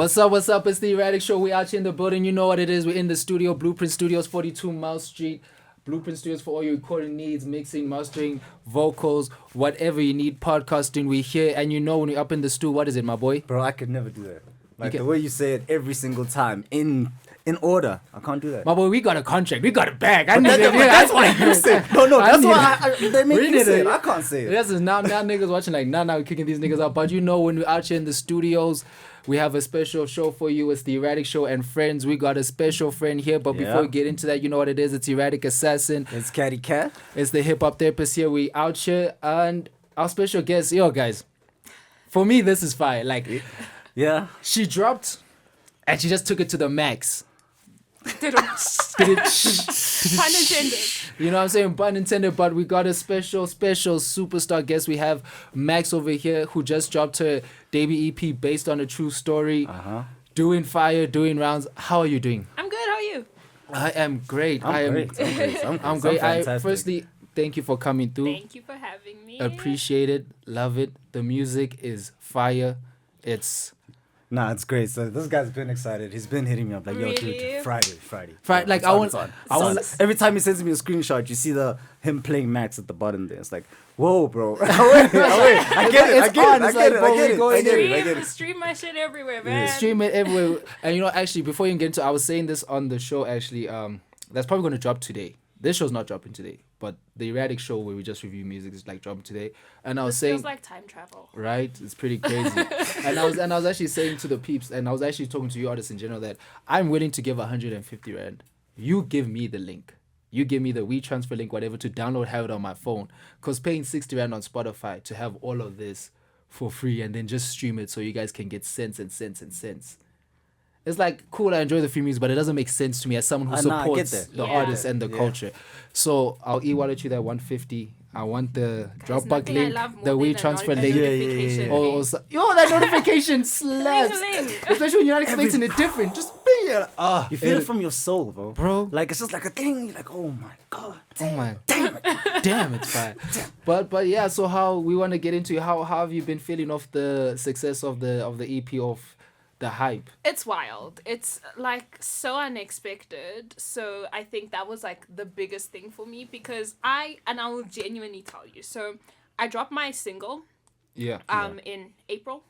What's up? What's up? It's the Erratic Show. We out here in the building. You know what it is. We're in the studio. Blueprint Studios, 42 Mile Street. Blueprint Studios for all your recording needs, mixing, mastering, vocals, whatever you need, podcasting. We're here. And you know when we're up in the stew, what is it, my boy? Bro, I could never do that. Like the way you say it every single time in order. I can't do that. My boy, we got a contract. We got a bag. That's why you say. No, that's why they make We me say need it. it. I can't say it. This is now niggas watching like, now we're kicking these niggas out. But you know when we're out here in the studios, we have a special show for you. It's the Erratic Show and friends. We got a special friend here. But before we get into that, you know what it is. It's Erratic Assassin. It's Catty Cat. It's the hip hop therapist here. We out here. And our special guest, yo guys, for me, this is fire. Like, Yeah. she dropped and she just took it to the max. Pun intended. You know what I'm saying? Pun intended. But we got a special superstar guest. We have Max over here who just dropped her debut EP based on a true story. Doing fire, doing rounds. How are you doing? I'm good. How are you? I am great. I'm great. I firstly thank you for coming through. Thank you for having me. Appreciate it. Love it. The music is fire. It's Nah, it's great. So this guy's been excited. He's been hitting me up like, yo, Really? dude, Friday. like, It's on. Every time he sends me a screenshot, you see him playing Max at the bottom there. It's like, whoa, bro. Wait. I get it. Stream my shit everywhere, man. stream it everywhere. And you know, actually, before you get into, I was saying this on the show. Actually, that's probably going to drop today. This show's not dropping today, but the Erratic Show where we just review music is like dropping today. And I was saying, feels like time travel. right? It's pretty crazy. and I was actually saying to the peeps, and I was actually talking to you artists in general, that I'm willing to give 150 rand. You give me the link. You give me the WeTransfer link, whatever, to download, have it on my phone. Because paying 60 rand on Spotify to have all of this for free and then just stream it so you guys can get cents and cents and cents. It's like, cool, I enjoy the free music, but it doesn't make sense to me as someone who supports the artists and the culture. So I'll e-wallet you that 150. I want the Dropbox link, the WeTransfer link. Yo, that notification slaps. Especially when you're not expecting it different. Just you feel it from your soul, bro. Like, it's just like a thing. You're like, oh my God. Oh my damn, it's fine. But yeah, so how we want to get into how have you been feeling of the success of the EP, of the hype? It's wild. It's like so unexpected. So I think that was like the biggest thing for me, because I will genuinely tell you. So I dropped my single in April,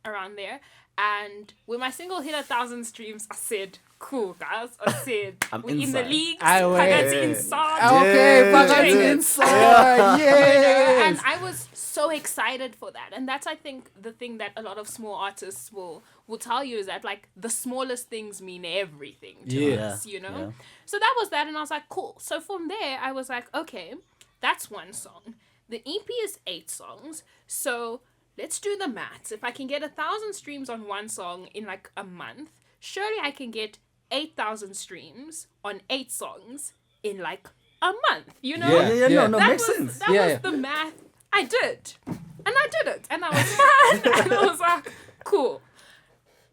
around there. And when my single hit 1,000 streams, I said, cool, guys. I said, we're in the league. Pagati inside. Okay, Pagati inside. Yes. And I was so excited for that. And that's, I think, the thing that a lot of small artists will tell you, is that, like, the smallest things mean everything to us, you know? Yeah. So that was that. And I was like, cool. So from there, I was like, okay, that's one song. The EP is 8 songs. So let's do the maths. If I can get 1,000 streams on one song in like a month, surely I can get 8,000 streams on 8 songs in like a month, you know? No, makes sense. That was the math I did. And I did it. And I was fine. And I was like, cool.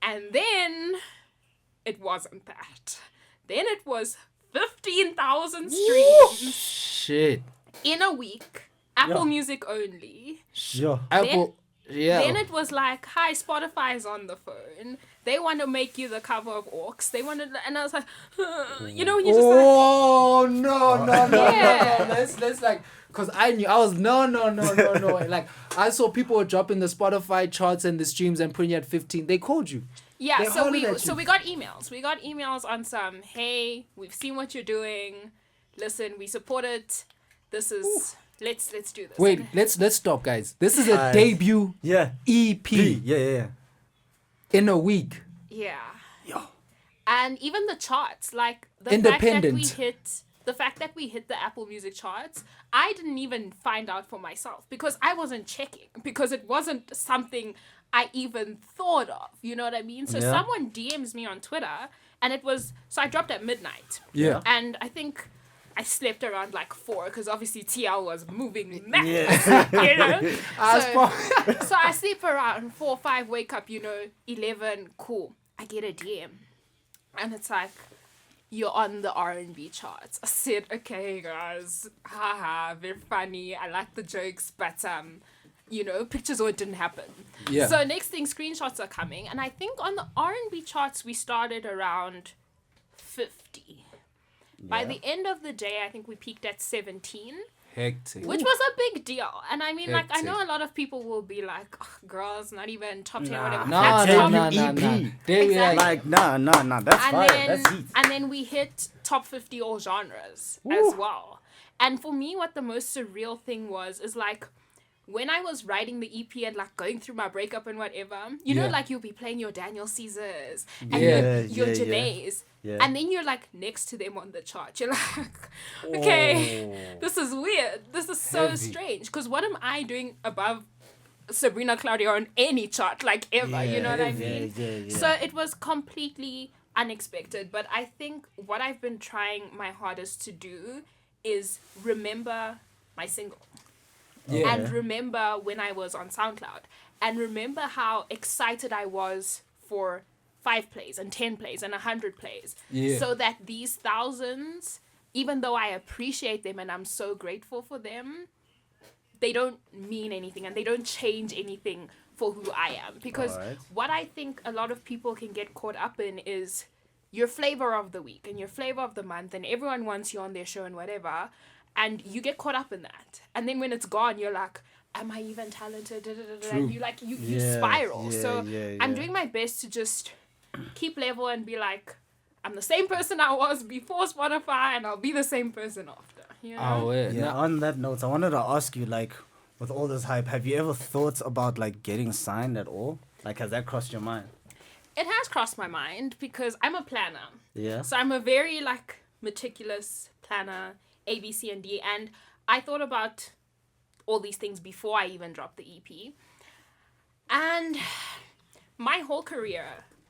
And then it wasn't that. Then it was 15,000 streams. Shit. In a week. Apple Music only. Sure. Then it was like, hi, Spotify's on the phone. They want to make you the cover of Aux. They wanted, and I was like, you know, when you just no. Let's like, cause I knew I was no. Like, I saw people were dropping the Spotify charts and the streams and putting it at 15. They called you. Yeah, so we got emails. We got emails on some, hey, we've seen what you're doing. Listen, we support it. This is. Let's do this. Wait, let's stop, guys. This is a debut EP. Yeah. In a week. Yeah. Yo. And even the charts, like the fact that we hit the Apple Music charts, I didn't even find out for myself because I wasn't checking, because it wasn't something I even thought of. You know what I mean? So someone DMs me on Twitter, and it was, so I dropped at midnight. Yeah. And I think I slept around like 4 because obviously TL was moving mad, you know. So I sleep around 4 or 5, wake up, 11, cool. I get a DM, and it's like, you're on the R&B charts. I said, okay, guys, haha, very funny. I like the jokes, but pictures or it didn't happen. Yeah. So next thing, screenshots are coming, and I think on the R&B charts we started around 50. By the end of the day, I think we peaked at 17. Hectic. Which was a big deal. And I mean, like, I Hectic. know a lot of people will be like, "Ugh, girls, not even top 10 or whatever." No, That's no, top- no, no, no. They were Exactly. like, Nah. That's and fire. then, That's heat. and then we hit top 50 all genres as well. And for me, what the most surreal thing is like, when I was writing the EP and like going through my breakup and whatever, you know, Yeah. like you'll be playing your Daniel Caesars and Yeah, your yeah. Janae's. Yeah. And then you're like next to them on the chart. You're like, okay, this is weird. This is so Heavy. strange. Because what am I doing above Sabrina Claudio on any chart, like ever? You know what I mean? Yeah. So it was completely unexpected. But I think what I've been trying my hardest to do is remember my single. Yeah. And remember when I was on SoundCloud. And remember how excited I was for 5 plays and 10 plays and 100 plays. Yeah. So that these thousands, even though I appreciate them and I'm so grateful for them, they don't mean anything and they don't change anything for who I am. Because Alright. what I think a lot of people can get caught up in is your flavor of the week and your flavor of the month, and everyone wants you on their show and whatever, and you get caught up in that. And then when it's gone, you're like, am I even talented? And you like you spiral. So I'm doing my best to just keep level and be like, I'm the same person I was before Spotify, and I'll be the same person after. You know? Oh, yeah. Yeah, No, on that note, I wanted to ask you, like, with all this hype, have you ever thought about, like, getting signed at all? Like, has that crossed your mind? It has crossed my mind because I'm a planner. Yeah. So I'm a very like meticulous planner, A, B, C, and D. And I thought about all these things before I even dropped the EP. And my whole career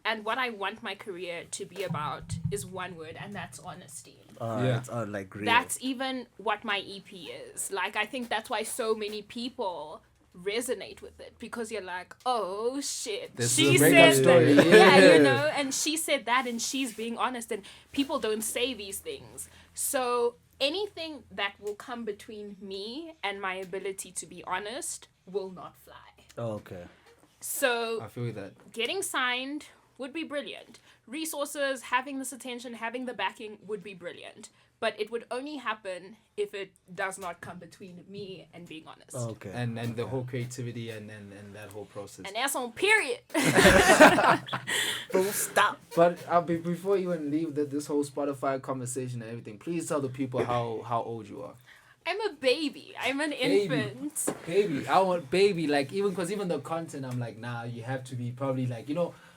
and what I want my career to be about is one word, and that's honesty. Yeah. It's like real. That's even what my EP is. Like, I think that's why so many people resonate with it, because you're like, oh shit, This she is a breakup said story. that. Yeah. Yeah, you know, and she said that, and she's being honest, and people don't say these things. So anything that will come between me and my ability to be honest will not fly. Oh, okay. So I feel that. getting signed would be brilliant. Resources, having this attention, having the backing would be brilliant. But it would only happen if it does not come between me and being honest. Okay. And the whole creativity and that whole process. And that's on period. Full stop. But before you even leave this whole Spotify conversation and everything, please tell the people how old you are. I'm a baby. I'm an infant. Baby, I want baby. Like even the content, I'm like, nah, you have to be probably like,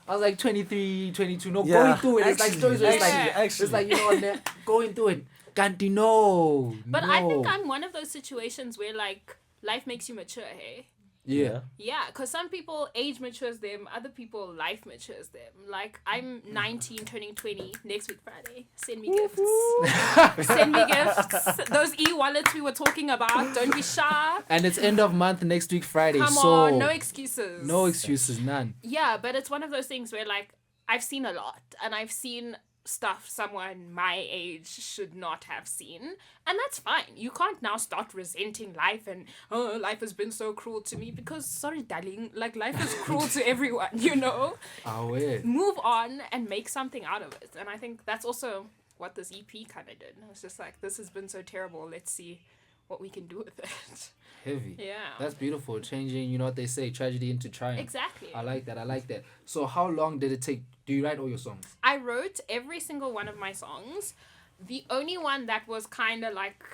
I was like 23, 22. No, Yeah, going through it. It's like actually, stories where it's like, actually. it's like going through it. No. But I think I'm one of those situations where like life makes you mature, hey? Yeah. Yeah, because some people age matures them, other people life matures them. Like, I'm 19, turning 20 next week Friday. Send me gifts. Send me gifts. Those e-wallets we were talking about, don't be shy. And it's end of month next week Friday. Come so on, no excuses. no excuses, none. Yeah, but it's one of those things where, like, I've seen a lot, and I've seen stuff someone my age should not have seen, and that's fine. You can't now start resenting life and, oh, life has been so cruel to me, because, sorry darling, like, life is cruel to everyone, you know? Oh, yeah. Move on and make something out of it. And I think that's also what this EP kind of did. It's just like, this has been so terrible, let's see what we can do with it. Heavy. Yeah. That's beautiful. Changing, you know what they say, tragedy into triumph. Exactly. I like that. So how long did it take? Do you write all your songs? I wrote every single one of my songs. The only one that was kind of like,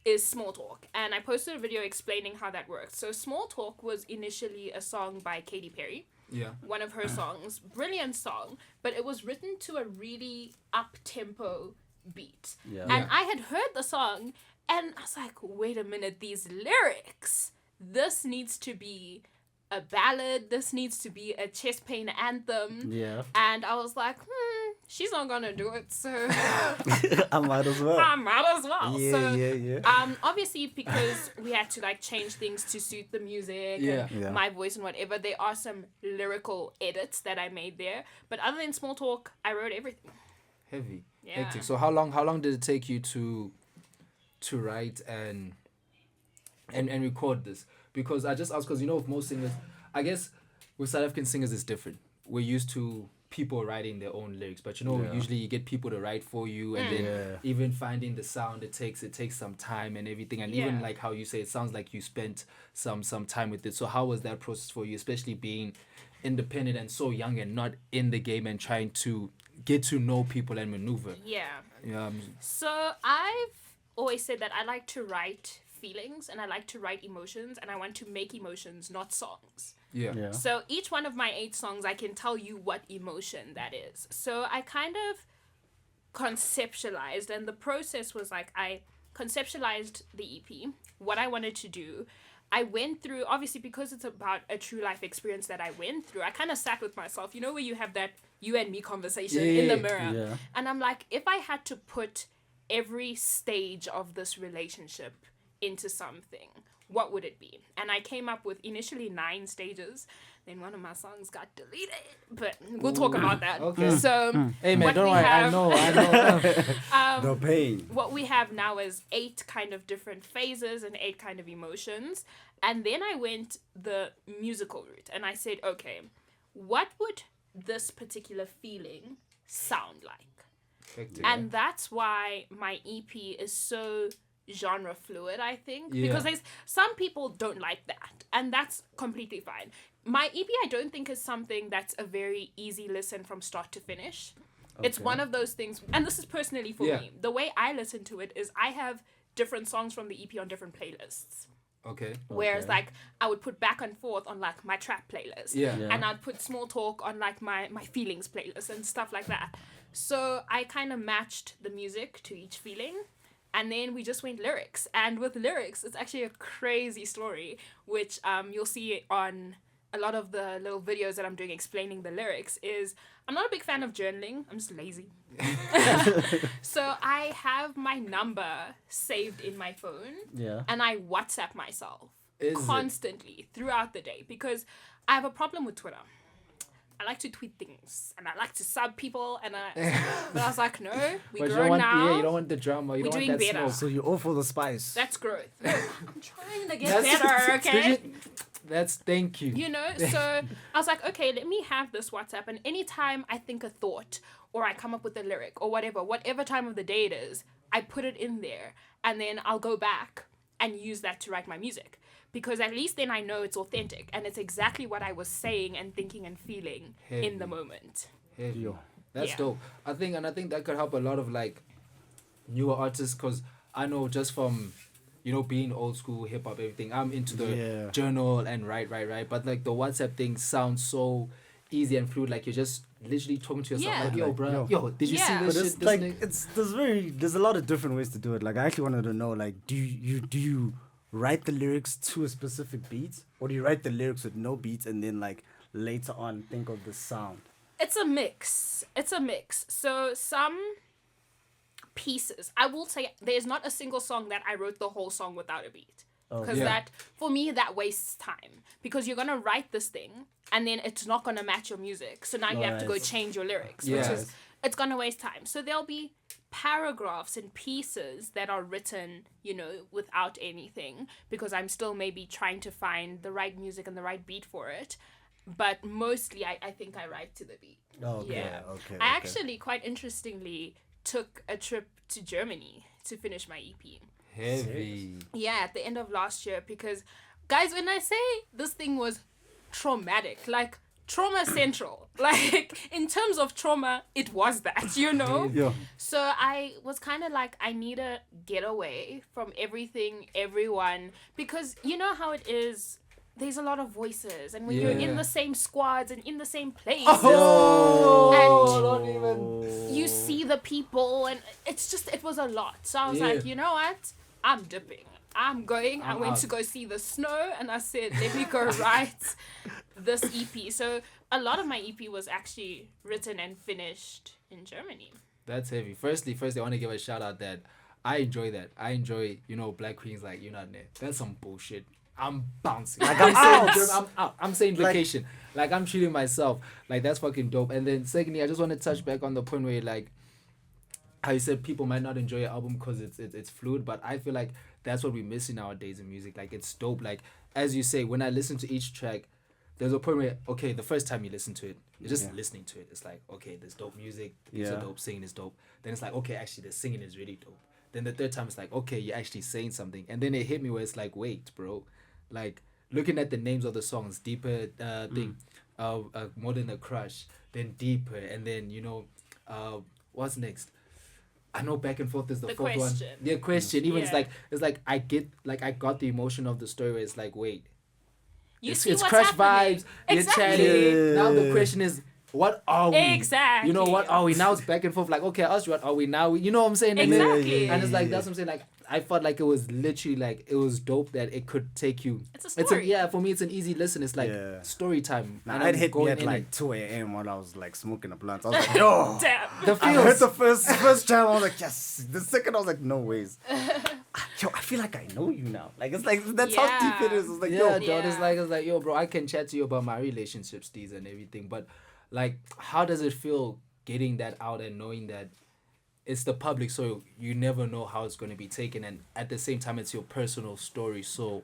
is Small Talk. And I posted a video explaining how that worked. So Small Talk was initially a song by Katy Perry. Yeah. One of her songs. Brilliant song. But it was written to a really up-tempo beat. Yeah. And I had heard the song, and I was like, wait a minute, these lyrics. This needs to be a ballad. This needs to be a chest pain anthem. Yeah. And I was like, she's not gonna do it, so I might as well. I might as well. Yeah. Obviously, because we had to like change things to suit the music and my voice and whatever, there are some lyrical edits that I made there. But other than Small Talk, I wrote everything. Heavy. Yeah. Hectic. So how long did it take you to write and record this? because I just asked because with most singers, I guess with South African singers it's different. We're used to people writing their own lyrics, but usually you get people to write for you, and then even finding the sound, it takes some time and everything, and even like how you say, it sounds like you spent some time with it. So how was that process for you, especially being independent and so young and not in the game and trying to get to know people and maneuver? So I've always said that I like to write feelings and I like to write emotions, and I want to make emotions, not songs. So each one of my 8 songs, I can tell you what emotion that is. So I kind of conceptualized, and the process was like, I conceptualized the EP, what I wanted to do. I went through, obviously because it's about a true life experience that I went through, I kind of sat with myself, where you have that you and me conversation in the mirror. And I'm like, if I had to put every stage of this relationship into something, what would it be? And I came up with initially 9 stages. Then one of my songs got deleted, but we'll talk about that. Okay. So, hey man, don't worry. I know. The pain. What we have now is 8 kind of different phases and 8 kind of emotions. And then I went the musical route, and I said, okay, what would this particular feeling sound like? And that's why my EP is so genre fluid, I think, because there's some people don't like that, and that's completely fine. My EP, I don't think, is something that's a very easy listen from start to finish. It's one of those things, and this is personally for me. The way I listen to it is I have different songs from the EP on different playlists. Whereas like I would put back and forth on like my trap playlist, and I'd put small talk on like my feelings playlist and stuff like that. So I kind of matched the music to each feeling. And then we just went lyrics. And with lyrics, it's actually a crazy story, which you'll see on a lot of the little videos that I'm doing explaining the lyrics. Is I'm not a big fan of journaling. I'm just lazy. So I have my number saved in my phone. And I WhatsApp myself constantly throughout the day, because I have a problem with Twitter. I like to tweet things, and I like to sub people, but I was like, no, we grown now. You don't want the drama. You don't want that better. smoke. So you're all for the spice. That's growth. I'm trying to get better, okay? Thank you. So I was like, okay, let me have this WhatsApp, and anytime I think a thought, or I come up with a lyric, or whatever time of the day it is, I put it in there, and then I'll go back and use that to write my music. Because at least then I know it's authentic and it's exactly what I was saying and thinking and feeling in the moment. That's dope. I think that could help a lot of like newer artists, because I know just from being old school hip hop, everything, I'm into the journal and write, but like the WhatsApp thing sounds so easy and fluid, like you're just literally talking to yourself, like, yo, bro, did you see this shit? Like there's a lot of different ways to do it. Like I actually wanted to know, like, do you write the lyrics to a specific beat, or do you write the lyrics with no beats and then like later on think of the sound? It's a mix. So some pieces, I will say, there's not a single song that I wrote the whole song without a beat, because that, for me, that wastes time, because you're gonna write this thing and then it's not gonna match your music, so now you have to go change your lyrics, which is, it's gonna waste time. So there'll be paragraphs and pieces that are written, without anything, because I'm still maybe trying to find the right music and the right beat for it. But mostly, I think I write to the beat. I actually, quite interestingly, took a trip to Germany to finish my EP. Heavy. Yeah, at the end of last year, because, guys, when I say this thing was traumatic, like, trauma central, like in terms of trauma, it was that, So I was kind of like, I need to get away from everything, everyone, because you know how it is, there's a lot of voices, and when you're in the same squads and in the same place, and you see the people, and it was a lot. So I was like, you know what, I'm dipping, I'm going. I went to go see the snow, and I said, let me go write this EP. So a lot of my EP was actually written and finished in Germany. That's heavy. Firstly, I want to give a shout out that I enjoy that. I enjoy, Black Queens, like, you're not there. That's some bullshit. I'm bouncing. Like, I'm out. I'm saying vacation. Like, I'm treating myself. Like, that's fucking dope. And then secondly, I just want to touch back on the point where, like, how you said people might not enjoy your album because it's fluid, but I feel like that's what we're missing nowadays in music. Like, it's dope. Like, as you say, when I listen to each track, there's a point where, okay, the first time you listen to it, you're just listening to it. It's like, okay, there's dope music, the beats are dope, singing is dope. Then it's like, okay, actually, the singing is really dope. Then the third time, it's like, okay, you're actually saying something. And then it hit me where it's like, wait, bro. Like, looking at the names of the songs, Deeper More Than a Crush, then Deeper, and then, you know, what's next? I know Back and Forth is the fourth question. one. The question. Even it's like I got the emotion of the story where it's like, wait. It's Crush vibes. Exactly. You're chatting. Now the question is, what are we? Exactly. You know, what are we? Now it's back and forth. Like, okay, us, what are we now? You know what I'm saying? Exactly. And it's like, that's what I'm saying. Like, I felt like it was literally like, it was dope that it could take you. It's a story. For me, it's an easy listen. It's like story time. Nah, I'd hit me at like 2 a.m. while I was like smoking a blunt. I was like, yo. Damn. The feels. I heard the first jam. I was like, yes. The second, I was like, no ways. Yo, I feel like I know you now. Like, it's like, that's how deep it is. It's like, yo. Dog, it's like, yo, bro, I can chat to you about my relationships, these and everything. But, like, how does it feel getting that out and knowing that it's the public, so you never know how it's going to be taken, and at the same time it's your personal story, so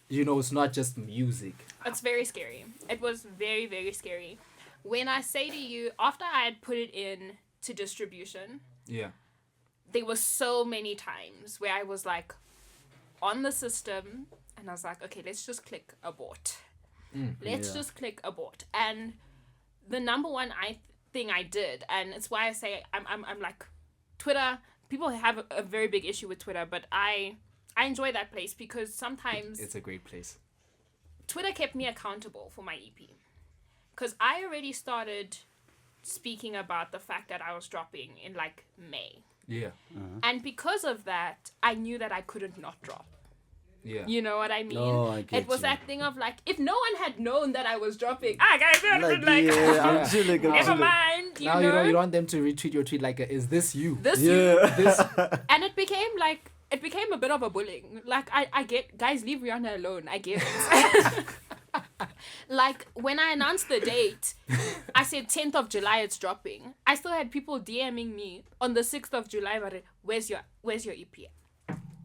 you know it's not just music. It's very scary. It was very, very scary. When I say to you, after I had put it in to distribution, there were so many times where I was like on the system and I was like, okay, let's just click abort. Let's just click abort. And the number one thing I did, and it's why I say I'm like, Twitter, people have a very big issue with Twitter, but I enjoy that place because sometimes it's a great place. Twitter kept me accountable for my EP, because I already started speaking about the fact that I was dropping in like May. And because of that, I knew that I couldn't not drop. You know what I mean? Oh, I get it was you. that thing of like, if no one had known that I was dropping, guys, I'm chilling. never mind. Now you don't want them to retweet your tweet like, is this you? And it became a bit of a bullying. Like, I get, guys, leave Rihanna alone. I get it. Like, when I announced the date, I said 10th of July it's dropping. I still had people DMing me on the 6th of July, but where's your EP?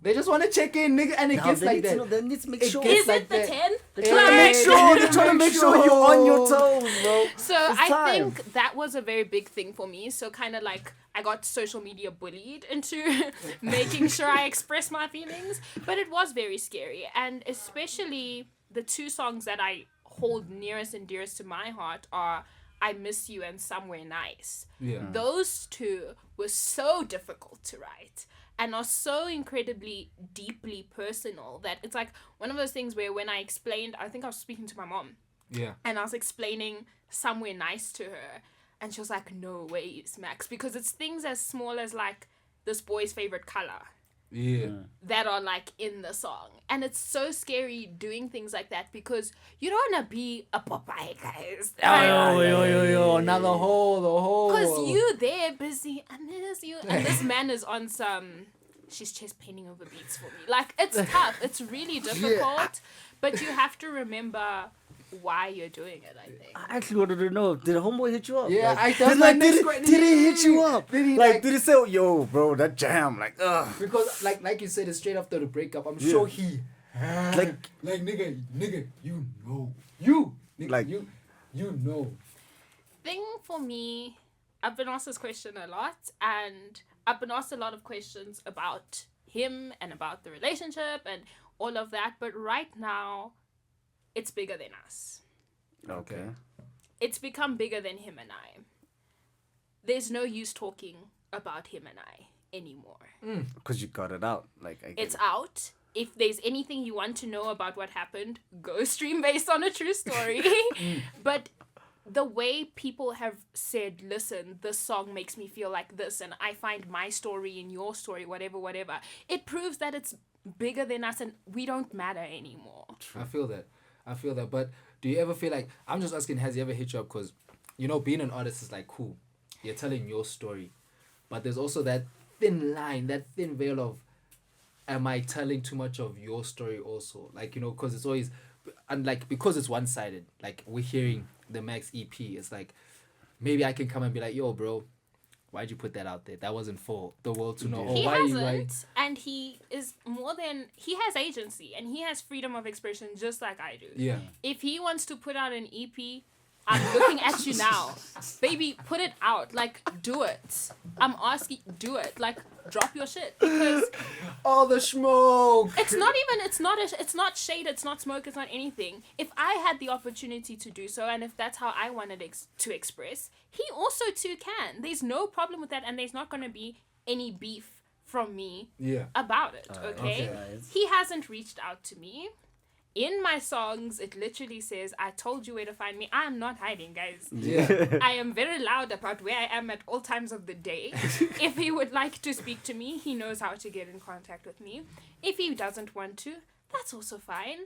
They just want to check in, nigga, and it gets like that. They need to make sure. Is it the 10th? They're trying to make sure you're on your toes, bro. So I think that was a very big thing for me. So kind of like I got social media bullied into making sure I express my feelings. But it was very scary. And especially the two songs that I hold nearest and dearest to my heart are I Miss You and Somewhere Nice. Those two were so difficult to write and are so incredibly deeply personal that it's like one of those things where when I explained, I think I was speaking to my mom. And I was explaining Somewhere Nice to her. And she was like, no ways, Max. Because it's things as small as like this boy's favorite color. That are like in the song. And it's so scary doing things like that because you don't want to be a Popeye, guys. Now the whole. Because you there busy, I miss you. And this man is on some, she's chest painting over beats for me. Like, it's tough. It's really difficult. But you have to remember why you're doing it, I think. I actually wanted to know, did homeboy hit you up? Yeah, like, did he hit you up? Did he, did he say, yo, bro, that jam, like, ugh. Because, like you said, it's straight after the breakup. I'm sure he, like, nigga, you know. You, nigga, like, you know. Thing for me, I've been asked this question a lot, and I've been asked a lot of questions about him and about the relationship and all of that, but right now, it's bigger than us. Okay. It's become bigger than him and I. There's no use talking about him and I anymore. Because you got it out. It's out. If there's anything you want to know about what happened, go stream Based on a True Story. But the way people have said, listen, this song makes me feel like this, and I find my story in your story, whatever, it proves that it's bigger than us and we don't matter anymore. I feel that. But do you ever feel like, I'm just asking, has he ever hit you up? Because, you know, being an artist is like, cool. You're telling your story. But there's also that thin line, that thin veil of, am I telling too much of your story also? Like, you know, because it's always, and like, because it's one-sided, like we're hearing the Max EP, it's like, maybe I can come and be like, yo, bro, why'd you put that out there? That wasn't for the world to know. He Or hasn't, and he is he has agency and he has freedom of expression just like I do. Yeah. If he wants to put out an EP, I'm looking at you now. Baby, put it out. Like, do it. I'm asking, do it. Like, drop your shit. Because all the smoke. it's not shade, it's not smoke, it's not anything. If I had the opportunity to do so, and if that's how I wanted to express, he also too can. There's no problem with that, and there's not going to be any beef from me about it, okay? He hasn't reached out to me. In my songs, it literally says, I told you where to find me. I'm not hiding, guys. Yeah. I am very loud about where I am at all times of the day. If he would like to speak to me, he knows how to get in contact with me. If he doesn't want to, that's also fine.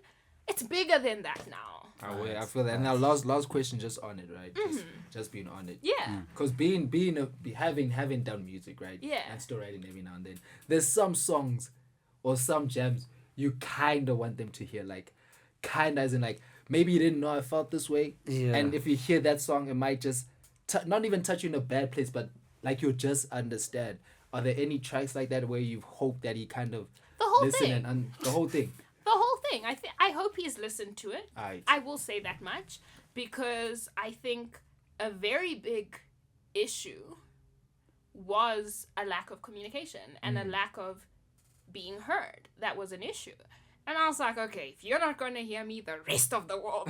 It's bigger than that now. I feel that. And now last question just on it, right? Just being on it. Yeah. Because having done music, right? Yeah. And still writing every now and then. There's some songs or some jams you kind of want them to hear, like, kind of as in like maybe you didn't know I felt this way, and if you hear that song it might just not even touch you in a bad place, but like you'll just understand. Are there any tracks like that where you've hoped that he kind of the whole thing I hope he's listened to it. I will say that much, because I think a very big issue was a lack of communication and a lack of being heard. That was an issue. And I was like, okay, if you're not going to hear me, the rest of the world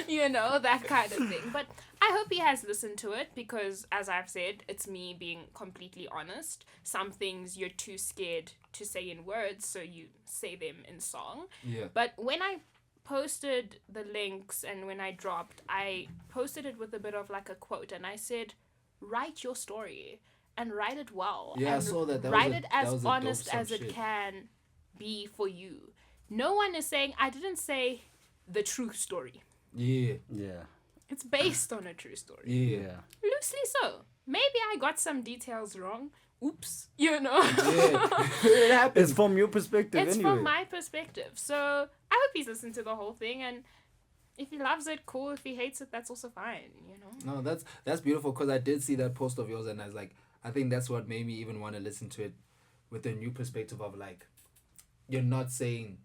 you know, that kind of thing. But I hope he has listened to it, because, as I've said, it's me being completely honest. Some things you're too scared to say in words, so you say them in song. Yeah. But when I posted the links and when I dropped, I posted it with a bit of like a quote, and I said, write your story and write it well. Yeah, and I saw that. Write it as honest as it can be for you. No one is saying, I didn't say the true story. Yeah. It's based on a true story. Yeah. Loosely so. Maybe I got some details wrong. Oops. You know? Yeah. It happens. It's from your perspective It's anyway. from my perspective. So I hope he's listened to the whole thing, and if he loves it, cool. If he hates it, that's also fine, you know? No, that's beautiful, because I did see that post of yours, and I was like, I think that's what made me even want to listen to it with a new perspective of like, you're not saying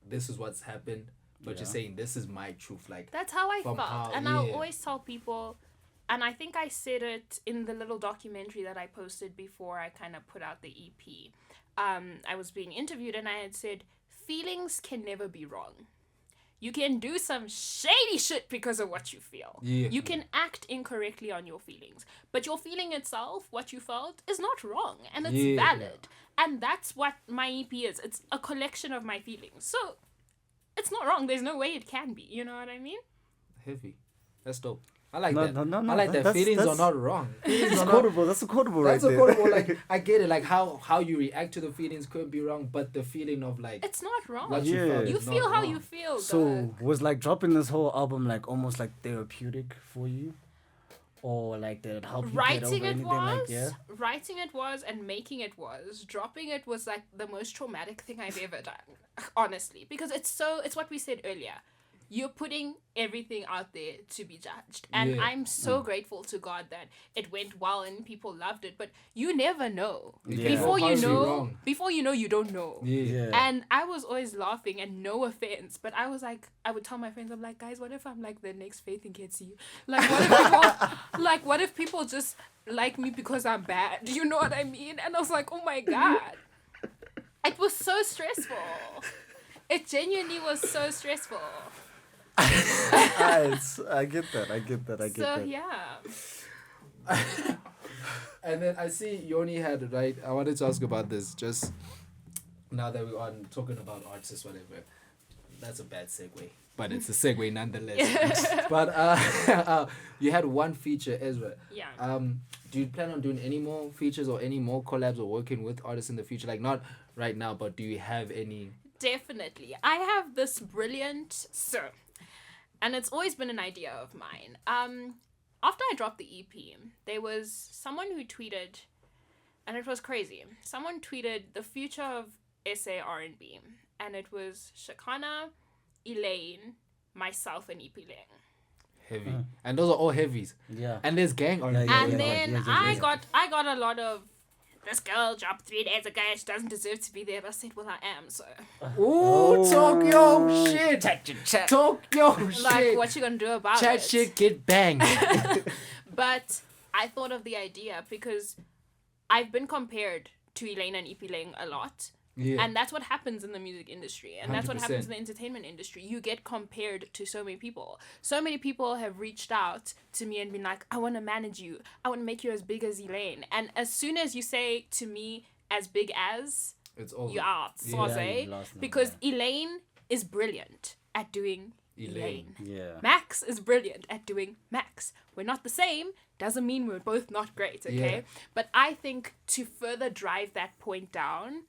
this is what's happened, but you're saying this is my truth. Like, that's how I felt. I'll always tell people, and I think I said it in the little documentary that I posted before I kind of put out the EP. I was being interviewed, and I had said, feelings can never be wrong. You can do some shady shit because of what you feel. Yeah. You can act incorrectly on your feelings. But your feeling itself, what you felt, is not wrong. And it's valid. And that's what my EP is. It's a collection of my feelings. So, it's not wrong. There's no way it can be. You know what I mean? Heavy. That's dope. I like that. No, I like that. Feelings are not wrong. That's quotable. That's a quotable right there. That's a quotable. Like, I get it. Like, how you react to the feelings could be wrong, but the feeling of like, it's not wrong. What you felt You is feel not how wrong. you feel. So was like dropping this whole album like almost like therapeutic for you, or like did it help you get over anything? Writing it was, and making it was. Dropping it was like the most traumatic thing I've ever done, honestly, because it's what we said earlier. You're putting everything out there to be judged. And I'm so grateful to God that it went well and people loved it. But you never know. Before you know, you don't know. And I was always laughing, and no offense, but I was like, I would tell my friends, I'm like, guys, what if I'm like the next Faith and Ketsi? Like, what if people just like me because I'm bad? You know what I mean? And I was like, oh my God. It was so stressful. It genuinely was so stressful. I get that. So, yeah. And then I see Yoni had, right? I wanted to ask about this, just now that we're on talking about artists, whatever. That's a bad segue, but it's a segue nonetheless. But you had one feature, Ezra. Yeah. Do you plan on doing any more features or any more collabs or working with artists in the future? Like, not right now, but do you have any? Definitely. I have this brilliant... and it's always been an idea of mine. After I dropped the EP, there was someone who tweeted, and it was crazy. Someone tweeted the future of SA R&B, and it was Shakana, Elaine, myself, and EP Lang. heavy, and those are all heavies. Yeah. And there's gang R&B. And then I got a lot of, this girl dropped 3 days ago, she doesn't deserve to be there. But I said, well, I am, so. Ooh, talk your shit. Talk your shit. Like, what you gonna do about Chat it? shit, get banged. But I thought of the idea because I've been compared to Elaine and Ipiling a lot. Yeah. And that's what happens in the music industry. And that's what 100%. happens in the entertainment industry. You get compared to so many people. So many people have reached out to me and been like, I want to manage you. I want to make you as big as Elaine. And as soon as you say to me, as big as, It's over. you are soze. Because Elaine is brilliant at doing Elaine. Yeah. Max is brilliant at doing Max. We're not the same. Doesn't mean we're both not great, okay? Yeah. But I think to further drive that point down,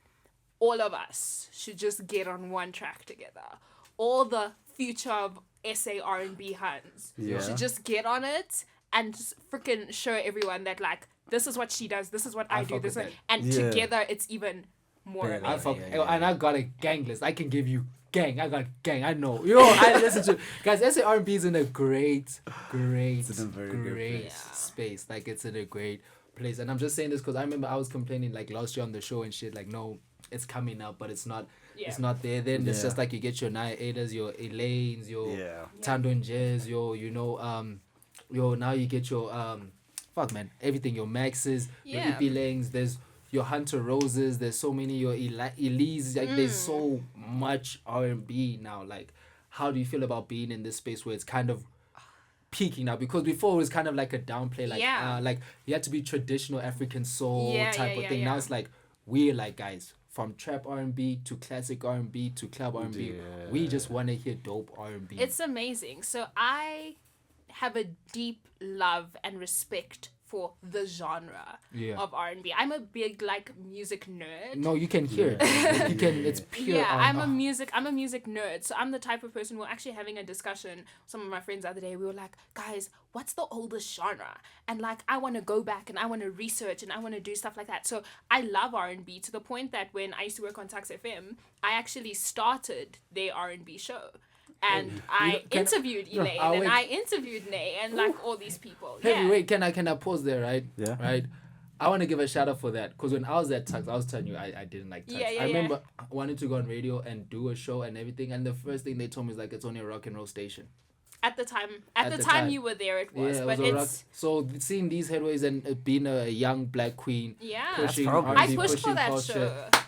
all of us should just get on one track together. All the future of SA R&B Huns should just get on it and just freaking show everyone that, like, this is what she does, this is what I do, fuck this with is, that. and together it's even more Better. amazing. And I got a gang list. I can give you gang. I got gang. I know. Yo, I listen to guys. SA R&B is in a great place. space. Like, it's in a great place. And I'm just saying this because I remember I was complaining like last year on the show and shit. Like, no, it's coming up, but it's not. Yeah. It's not there. Then it's just like you get your Naya Adas, your Elaines, your Tando and Jazz, your now you get your fuck man, everything, your Maxes, your EP Langs, there's your Hunter Roses, there's so many, your Elise, like there's so much R&B now. Like, how do you feel about being in this space where it's kind of peaking now? Because before it was kind of like a downplay, like like you had to be traditional African soul type of thing. Now it's like we're like, guys, from trap R&B to classic R&B to club R&B, we just want to hear dope R&B. It's amazing. So I have a deep love and respect for the genre of R&B. I'm a big like music nerd. No, you can hear it. You can. It's pure. Yeah, I'm a music nerd. So I'm the type of person. We're actually having a discussion. Some of my friends the other day, we were like, guys, what's the oldest genre? And like, I want to go back and I want to research and I want to do stuff like that. So I love R&B to the point that when I used to work on Tax FM, I actually started their R&B show. And I interviewed Elaine and I interviewed Nay and like all these people. Wait, can I pause there, right? Yeah. Right. I want to give a shout out for that because when I was at Tux, I was telling you I didn't like Tux. I remember wanting to go on radio and do a show and everything, and the first thing they told me is like, it's only a rock and roll station. At the time you were there, it was. But it's so seeing these headways and being a young black queen, pushing R&B, I pushed pushing for that culture. show.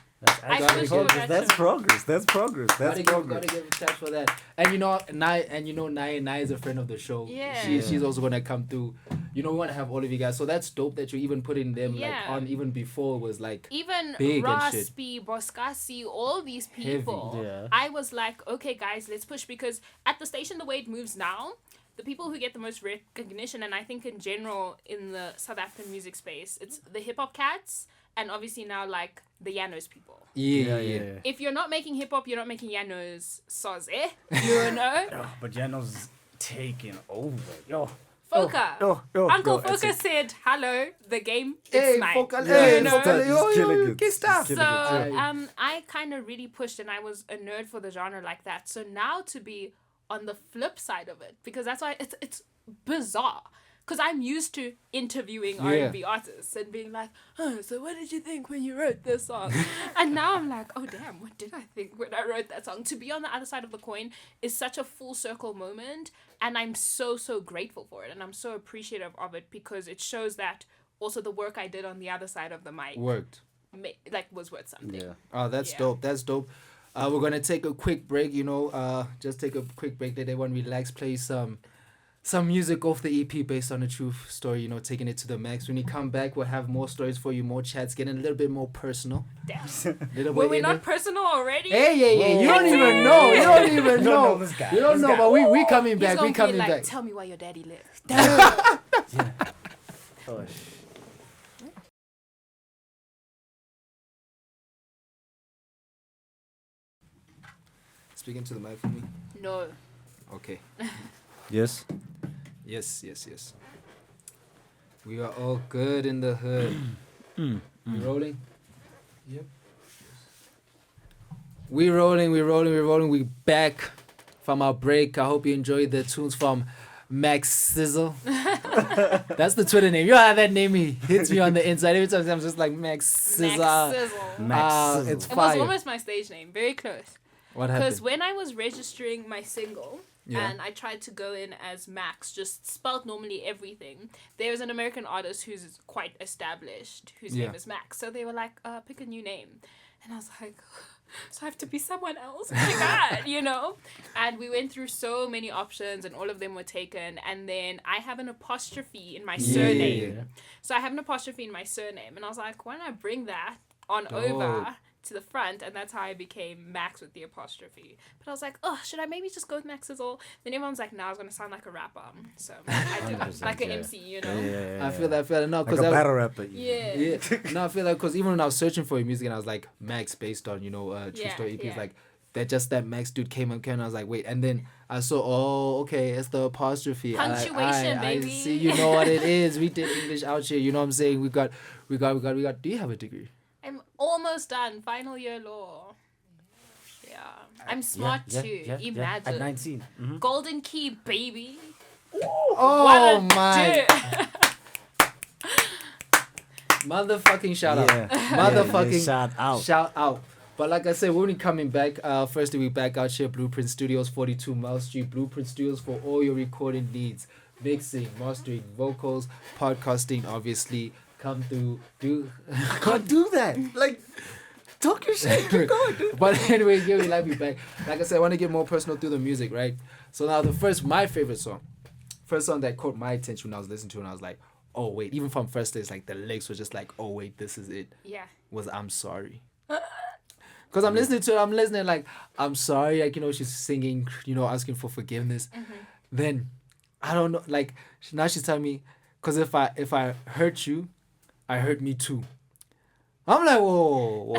That's progress. Gotta give a chat for that. And Naya is a friend of the show. Yeah. She's also gonna come through. We want to have all of you guys. So that's dope that you're even putting them like on even before it was like even big Raspi, Boskasi, all these people. Heavy. Yeah. I was like, okay guys, let's push, because at the station the way it moves now, the people who get the most recognition, and I think in general in the South African music space, it's the hip hop cats. And obviously now, like, the Yanos people. Yeah. If you're not making hip hop, you're not making Yanos soz, you know? But Jano's taking over. Yo. Foka. Uncle Foka said, hello, the game, it's Hey, mine. Foka, You know? So, I kind of really pushed, and I was a nerd for the genre like that. So now to be on the flip side of it, because that's why it's bizarre. Because I'm used to interviewing R&B artists and being like, so what did you think when you wrote this song? And now I'm like, oh damn, what did I think when I wrote that song? To be on the other side of the coin is such a full circle moment, and I'm so grateful for it, and I'm so appreciative of it, because it shows that also the work I did on the other side of the mic Worked. Was worth something. Yeah. Oh, that's dope. That's dope. We're gonna take a quick break. Just take a quick break. Let everyone relax. Play some music off the EP based on a true story, taking it to the max. When you come back, we'll have more stories for you, more chats, getting a little bit more personal. Damn. Were we not personal already? Hey. You don't even know. You don't even know. This guy. You don't know, but we coming back. We coming back. Tell me why your daddy left. Oh, Speaking to the mic for me. No. Okay. Yes. Yes. We are all good in the hood. We rolling? Yep. We rolling. We back from our break. I hope you enjoyed the tunes from Max Sizzle. That's the Twitter name. You know how that name hits me on the inside. Every time I'm just like Max Sizzle. It's It was fire. almost my stage name. Very close. What happened? Because when I was registering my single, and I tried to go in as Max, just spelled normally everything. There's an American artist who's quite established, whose name is Max. So they were like, pick a new name. And I was like, so I have to be someone else? Oh my God, you know? And we went through so many options and all of them were taken. And then I have an apostrophe in my surname. Yeah. So I have an apostrophe in my surname. And I was like, why don't I bring that on over to the front? And that's how I became Max with the apostrophe. But I was like, oh, should I maybe just go with Max Sizzle? Then everyone's like, nah, it's going to sound like a rapper. So I did it. Like an MC, you know? Yeah. I feel that. No, Like because a battle rapper. Yeah. No, I feel that because even when I was searching for your music and I was like Max based on True Story EPs, like that Max dude came up and I was like, wait, and then I saw, okay, it's the apostrophe. Punctuation, baby. I see, you know what it is. We did English out here. You know what I'm saying? We got. Do you have a degree? I'm almost done. Final year law. Yeah. I'm smart too. Imagine. At 19. Mm-hmm. Golden key, baby. Oh my. Motherfucking shout out. Motherfucking shout out. But like I said, we're only coming back. Firstly, we back out here, Blueprint Studios, 42 Mile Street. Blueprint Studios for all your recording needs. Mixing, mastering, vocals, podcasting, obviously. Come through. Can't do that. Like, talk your shit. Keep going, dude. But anyway, here we like you back. Like I said, I want to get more personal through the music, right? So now my favorite song. First song that caught my attention when I was listening to it, and I was like, oh wait, even from first days, like the lyrics were just like, oh wait, this is it. Yeah. Was I'm sorry. Because I'm listening to it, like, I'm sorry, like, she's singing, asking for forgiveness. Mm-hmm. Then, I don't know, like, now she's telling me, because if I hurt you, I hurt me too. I'm like, whoa.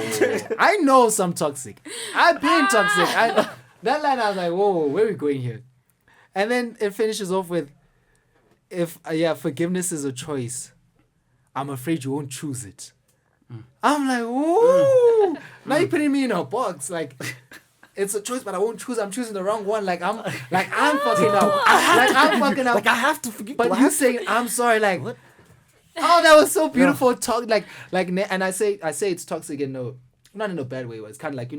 I know some toxic. I've been toxic. That line, I was like, whoa, where are we going here? And then it finishes off with, forgiveness is a choice. I'm afraid you won't choose it. I'm like, whoa. Now you're putting me in a box. Like, it's a choice, but I won't choose. I'm choosing the wrong one. I'm fucking up. I'm fucking up. Like, I have to forgive. But you saying, I'm sorry, like, what? Oh, that was so beautiful. Talk and I say it's toxic not in a bad way. It's kind of like,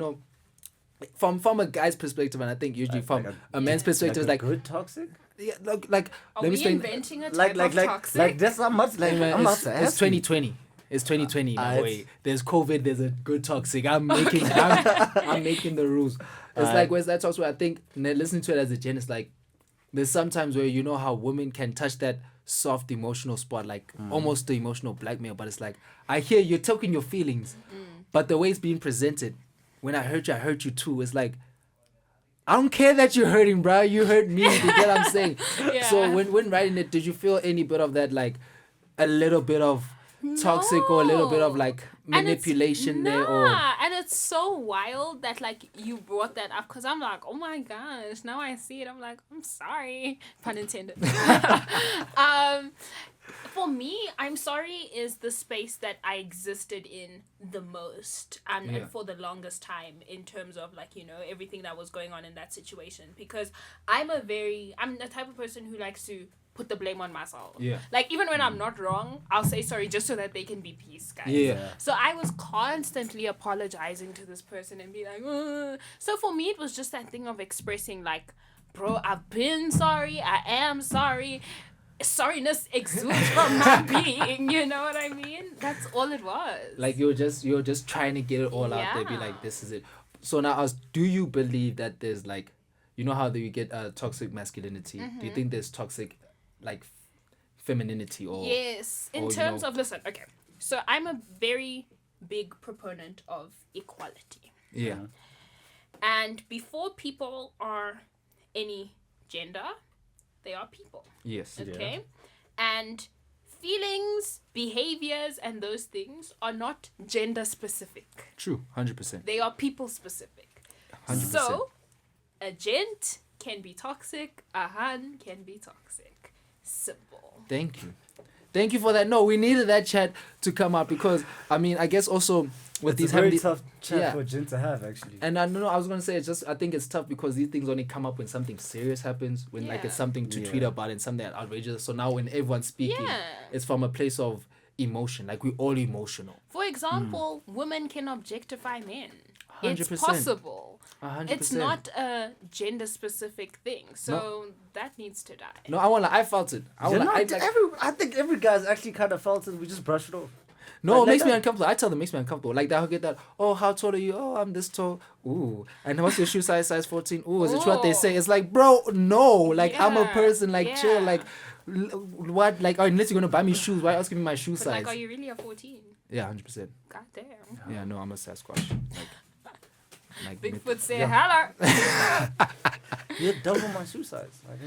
from a guy's perspective, and I think usually from a man's perspective, like good toxic. Yeah, Are let me we explain. inventing a type of toxic? Like that's not much. Like I'm about to ask. It's 2020. It's 2020. Wait, there's COVID. There's a good toxic. I'm making the rules. It's like where's that toxic? Where I think listening to it as a gen, it's like there's sometimes where how women can touch that soft emotional spot, like almost the emotional blackmail. But it's like I hear you're talking your feelings, but the way it's being presented, when I hurt you too. It's like I don't care that you're hurting, bro. You hurt me. You get what I'm saying? Yeah. So when writing it, did you feel any bit of that, like a little bit of toxic or a little bit of like manipulation there? And it's so wild that like you brought that up because I'm like, oh my gosh, now I see it. I'm like, I'm sorry, pun intended. For me, I'm sorry is the space that I existed in the most and for the longest time in terms of like, everything that was going on in that situation, because I'm the type of person who likes to put the blame on myself. Yeah. Like even when I'm not wrong, I'll say sorry just so that they can be peace, guys. Yeah. So I was constantly apologizing to this person and be like, ugh. So for me, it was just that thing of expressing like, bro, I've been sorry. I am sorry. Sorriness exudes from my being, you know what I mean? That's all it was. Like you're just trying to get it all out there, be like, this is it. So now do you believe that there's like, how you get toxic masculinity? Mm-hmm. Do you think there's toxic like femininity or yes, in terms of listen, okay. So I'm a very big proponent of equality. Yeah. And before people are any gender, they are people. Yes. Okay. Yeah. And feelings, behaviors, and those things are not gender specific. True. 100%. They are people specific. 100%. So, a gent can be toxic. A hun can be toxic. Simple. Thank you for that. No, we needed that chat to come up because I guess also with it's these a very heavy, tough chat yeah. for Jin to have, actually. And I know I was gonna say I think it's tough because these things only come up when something serious happens, when like it's something to tweet about and something outrageous. So now when everyone's speaking, it's from a place of emotion. Like we're all emotional. For example, women can objectify men. 100%. It's possible. 100%. It's not a gender specific thing. So that needs to die. No, I felt it. I think every guy's actually kind of felt it. We just brush it off. No, it makes me uncomfortable. I tell them it makes me uncomfortable. Like they'll get that, oh, how tall are you? Oh, I'm this tall. Ooh. And what's your shoe size? Size 14. Ooh, is it true what they say? It's like, bro, no. Like I'm a person, like chill, like what? Like unless you're gonna buy me shoes, why asking me my shoe But size? like, are you really a 14? Yeah, 100%. God damn. Yeah, no, I'm a Sasquatch. Like Bigfoot said hello. You're double my shoe size. Like,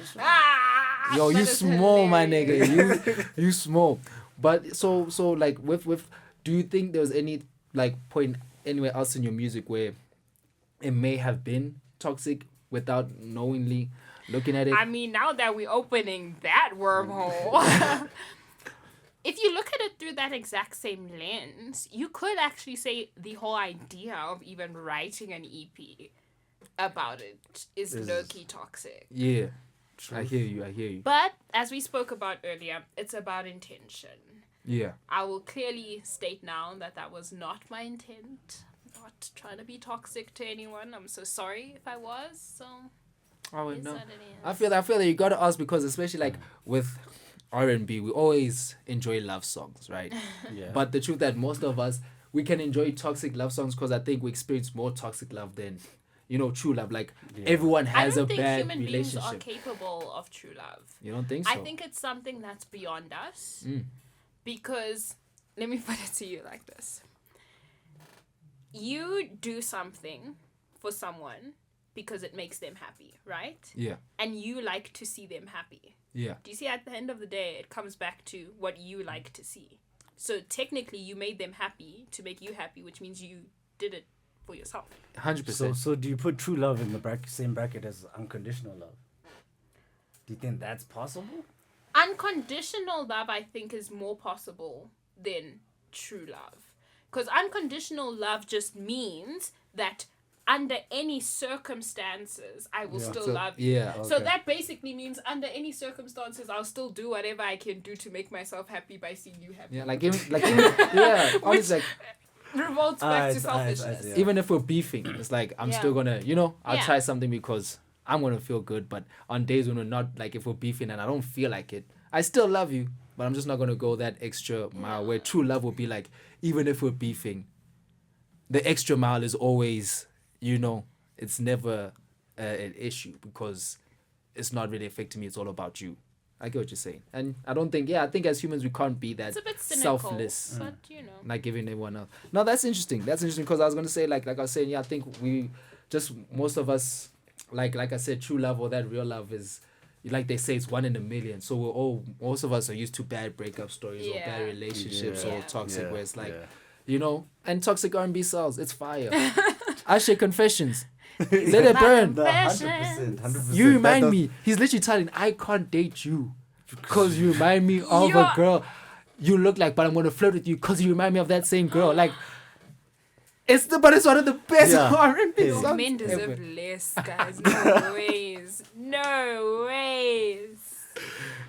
yo, that you is small, my hilarious. nigga. You small. But so like with do you think there was any like point anywhere else in your music where it may have been toxic without knowingly looking at it? I mean, now that we're opening that wormhole, if you look at it through that exact same lens, you could actually say the whole idea of even writing an EP about it is low-key toxic. Yeah. True. I hear you. But as we spoke about earlier, it's about intention. Yeah. I will clearly state now that was not my intent. I'm not trying to be toxic to anyone. I'm so sorry if I was. So I would know. what it is. I feel that you gotta ask because especially like with R&B, we always enjoy love songs, right? Yeah. But the truth that most of us, we can enjoy toxic love songs because I think we experience more toxic love than, true love. Like everyone has a bad relationship. I don't think human beings are capable of true love. You don't think so? I think it's something that's beyond us. Because, let me put it to you like this. You do something for someone because it makes them happy, right? Yeah. And you like to see them happy. Yeah. Do you see at the end of the day, it comes back to what you like to see. So technically, you made them happy to make you happy, which means you did it for yourself. 100%. So do you put true love in the same bracket as unconditional love? Do you think that's possible? Unconditional love, I think, is more possible than true love. Because unconditional love just means that under any circumstances, I will still love you. Yeah. So that basically means under any circumstances, I'll still do whatever I can do to make myself happy by seeing you happy. Yeah, like even yeah, always like revolts back to selfishness. Yeah. even if we're beefing, it's like I'm still gonna, I'll try something because I'm gonna feel good. But on days when we're not, like if we're beefing and I don't feel like it, I still love you, but I'm just not gonna go that extra mile. Where true love will be like, even if we're beefing, the extra mile is always, it's never an issue because it's not really affecting me. It's all about you. I get what you're saying. And I think as humans, we can't be that it's a bit cynical, selfless. but Like giving everyone else. No, that's interesting. Because I was going to say, like I was saying, I think we just, most of us, like I said, true love or that real love is, like they say, it's 1 in a million. So most of us are used to bad breakup stories or bad relationships or toxic, where it's like, and toxic R&B sells. It's fire. Ashe Confessions. Let it burn. 100%. You remind me. He's literally telling, I can't date you because you remind me of a girl you look like, but I'm going to flirt with you because you remind me of that same girl. Like, it's one of the best R&B songs. Men deserve less, guys. No ways. No ways.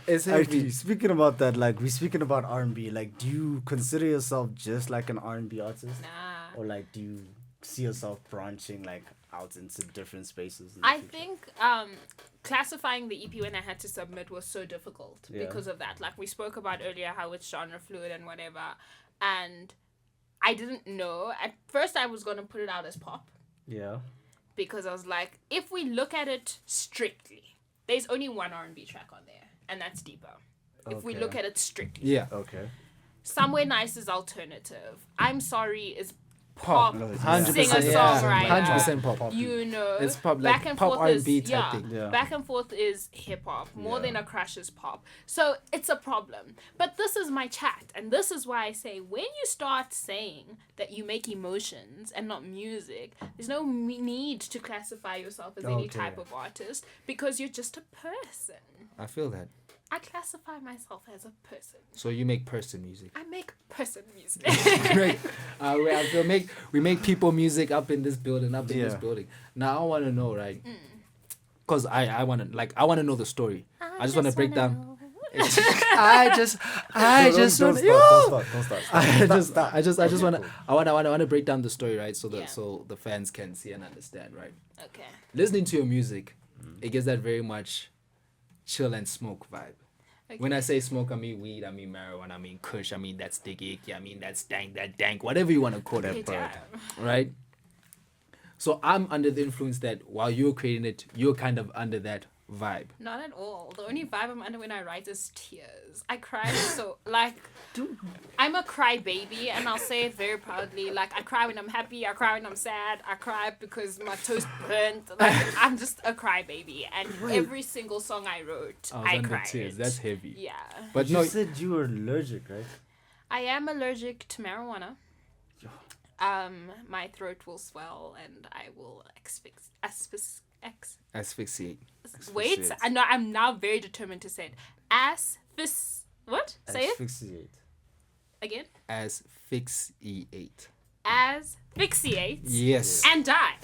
It's heavy. Actually, speaking about that, like we're speaking about R&B, like do you consider yourself just like an R&B artist? Nah. Or like do you see yourself branching like out into different spaces? I think classifying the EP when I had to submit was so difficult because of that. Like we spoke about earlier, how it's genre fluid and whatever. And I didn't know. At first I was going to put it out as pop. Yeah. Because I was like, if we look at it strictly, there's only one R&B track on there, and that's Deeper. If we look at it strictly. Yeah. Okay. Somewhere Nice is alternative. I'm Sorry is pop, 100%, singer-songwriter. 100% pop. It's pop, back like and pop forth R&B is type thing. Yeah. Back and forth is hip hop. More Than a Crush is pop. So it's a problem. But this is my chat, and this is why I say when you start saying that you make emotions and not music, there's no need to classify yourself as any type of artist because you're just a person. I feel that. I classify myself as a person. So you make person music. I make person music. Right. We make people music up in this building, Now I want to know, right? Because I want to know the story. I just want to break down. I just want to break down the story, right? So the fans can see and understand, right? Okay. Listening to your music, it gives that very much chill and smoke vibe. Okay. When I say smoke, I mean weed, I mean marijuana, I mean kush, I mean that's sticky, I mean that's dank, whatever you want to call it, right? So I'm under the influence that while you're creating it, you're kind of under that vibe. Not at all. The only vibe I'm under when I write is tears. I cry so, like, I'm a cry baby, and I'll say it very proudly. Like, I cry when I'm happy, I cry when I'm sad, I cry because my toast burnt. Like, I'm just a cry baby, and every single song I wrote, I cried. Tears. That's heavy. Yeah. But you said you were allergic, right? I am allergic to marijuana. My throat will swell, and I will asphyxiate. Wait, I'm now very determined to say it. What? Say asphyxiate. It. Again? Asphyxiate. Asphyxiate. Yes. And die.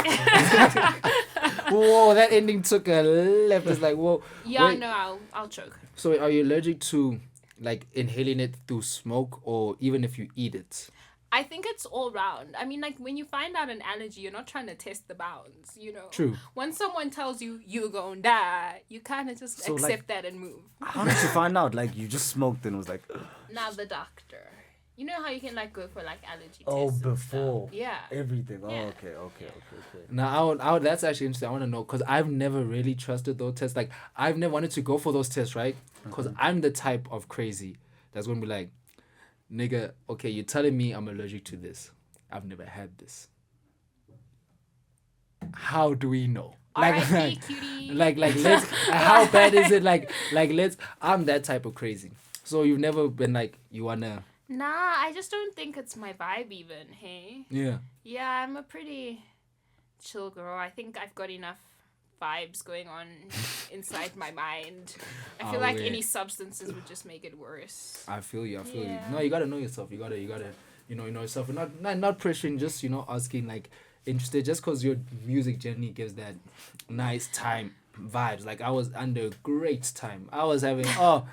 Whoa, that ending took a left. It's like, whoa. Yeah, wait. no, I'll choke. So are you allergic to like inhaling it through smoke or even if you eat it? I think it's all round. I mean, like, when you find out an allergy, you're not trying to test the bounds, you know? True. When someone tells you, you're going to die, you kind of just accept that and move. How did you find out? Like, you just smoked and was like... Now the doctor. You know how you can, like, go for, like, allergy tests? Oh, before. Yeah. Everything. Yeah. Oh, okay. Now, that's actually interesting. I want to know, because I've never really trusted those tests. Like, I've never wanted to go for those tests, right? Because I'm the type of crazy that's going to be like, nigga, okay, you're telling me I'm allergic to this. I've never had this. How do we know? cutie. Let's. How bad is it? Let's. I'm that type of crazy. So you've never been like, you wanna? Nah, I just don't think it's my vibe even. Hey. Yeah. Yeah, I'm a pretty chill girl. I think I've got enough vibes going on inside my mind. I feel like any substances would just make it worse. I feel you. No, you gotta know yourself. You gotta know yourself. And not pressuring, just asking, like, interested, just because your music generally gives that nice time vibes. Like, I was under a great time. I was having a